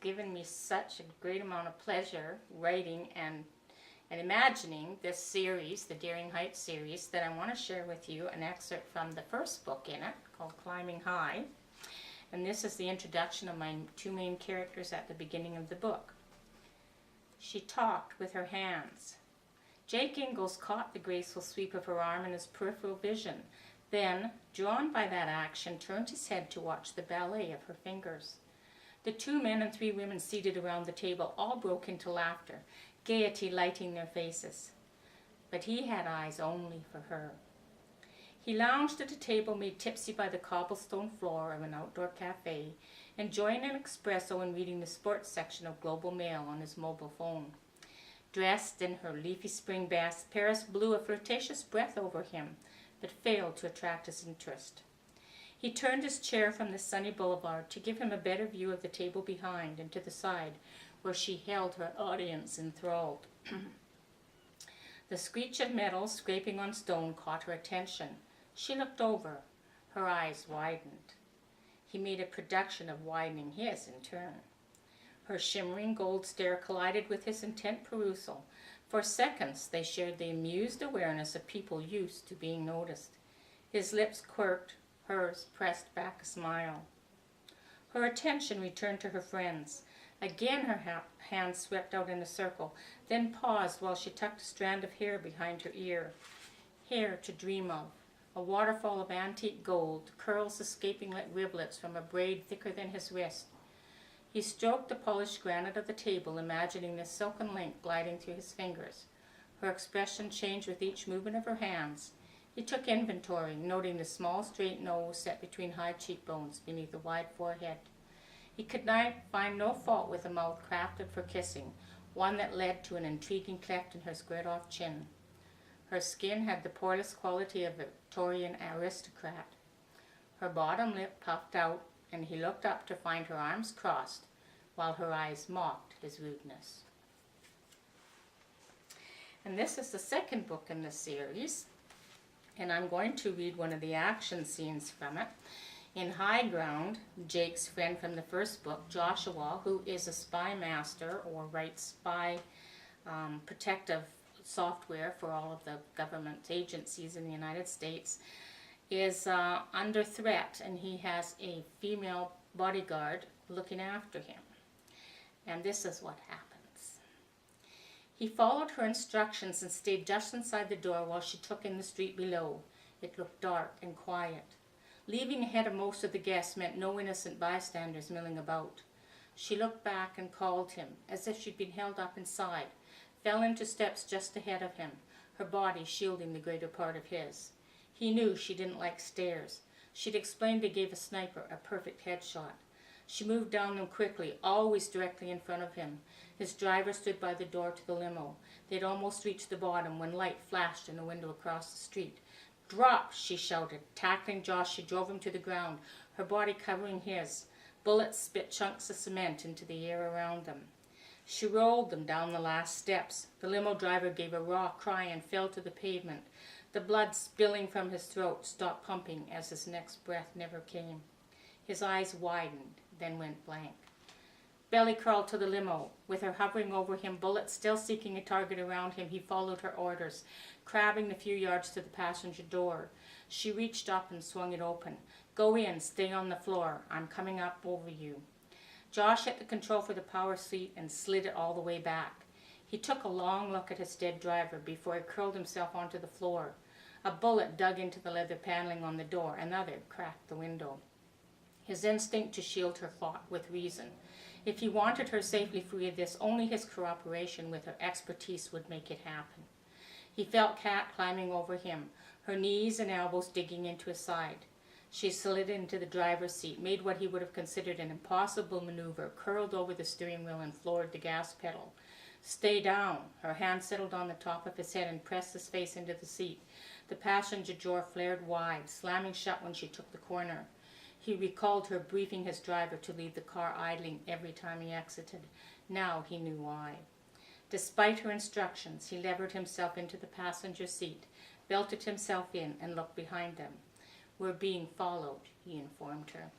given me such a great amount of pleasure writing and imagining this series, the Daring Heights series, that I want to share with you an excerpt from the first book in it, called Climbing High. And this is the introduction of my two main characters at the beginning of the book. She talked with her hands. Jake Ingalls caught the graceful sweep of her arm in his peripheral vision, then, drawn by that action, turned his head to watch the ballet of her fingers. The 2 men and 3 women seated around the table all broke into laughter, gaiety lighting their faces. But he had eyes only for her. He lounged at a table made tipsy by the cobblestone floor of an outdoor cafe, enjoying an espresso and reading the sports section of Global Mail on his mobile phone. Dressed in her leafy spring best, Paris blew a flirtatious breath over him, but failed to attract his interest. He turned his chair from the sunny boulevard to give him a better view of the table behind and to the side, where she held her audience enthralled. The screech of metal scraping on stone caught her attention. She looked over. Her eyes widened. He made a production of widening his in turn. Her shimmering gold stare collided with his intent perusal. For seconds they shared the amused awareness of people used to being noticed. His lips quirked, hers pressed back a smile. Her attention returned to her friends. Again her hand swept out in a circle, then paused while she tucked a strand of hair behind her ear. Hair to dream of, a waterfall of antique gold, curls escaping like rivulets from a braid thicker than his wrist. He stroked the polished granite of the table, imagining this silken link gliding through his fingers. Her expression changed with each movement of her hands. He took inventory, noting the small straight nose set between high cheekbones beneath a wide forehead. He could find no fault with a mouth crafted for kissing, one that led to an intriguing cleft in her squared-off chin. Her skin had the poreless quality of a Victorian aristocrat. Her bottom lip puffed out, and he looked up to find her arms crossed, while her eyes mocked his rudeness. And this is the second book in the series, and I'm going to read one of the action scenes from it. In High Ground, Jake's friend from the first book, Joshua, who is a spy master or writes spy protective software for all of the government agencies in the United States, is under threat, and he has a female bodyguard looking after him. And this is what happens. He followed her instructions and stayed just inside the door while she took in the street below. It looked dark and quiet. Leaving ahead of most of the guests meant no innocent bystanders milling about. She looked back and called him, as if she'd been held up inside, fell into steps just ahead of him, her body shielding the greater part of his. He knew she didn't like stairs. She'd explained they gave a sniper a perfect headshot. She moved down them quickly, always directly in front of him. His driver stood by the door to the limo. They'd almost reached the bottom when light flashed in the window across the street. "Drop!" she shouted. Tackling Josh, she drove him to the ground, her body covering his. Bullets spit chunks of cement into the air around them. She rolled them down the last steps. The limo driver gave a raw cry and fell to the pavement. The blood spilling from his throat stopped pumping as his next breath never came. His eyes widened, then went blank. Belly crawled to the limo. With her hovering over him, bullets still seeking a target around him, he followed her orders, crabbing the few yards to the passenger door. She reached up and swung it open. "Go in, stay on the floor. I'm coming up over you." Josh hit the control for the power seat and slid it all the way back. He took a long look at his dead driver before he curled himself onto the floor. A bullet dug into the leather paneling on the door, another cracked the window. His instinct to shield her fought with reason. If he wanted her safely free of this, only his cooperation with her expertise would make it happen. He felt Kat climbing over him, her knees and elbows digging into his side. She slid into the driver's seat, made what he would have considered an impossible maneuver, curled over the steering wheel and floored the gas pedal. "Stay down." Her hand settled on the top of his head and pressed his face into the seat. The passenger door flared wide, slamming shut when she took the corner. He recalled her briefing his driver to leave the car idling every time he exited. Now he knew why. Despite her instructions, he levered himself into the passenger seat, belted himself in, and looked behind them. "We're being followed," he informed her.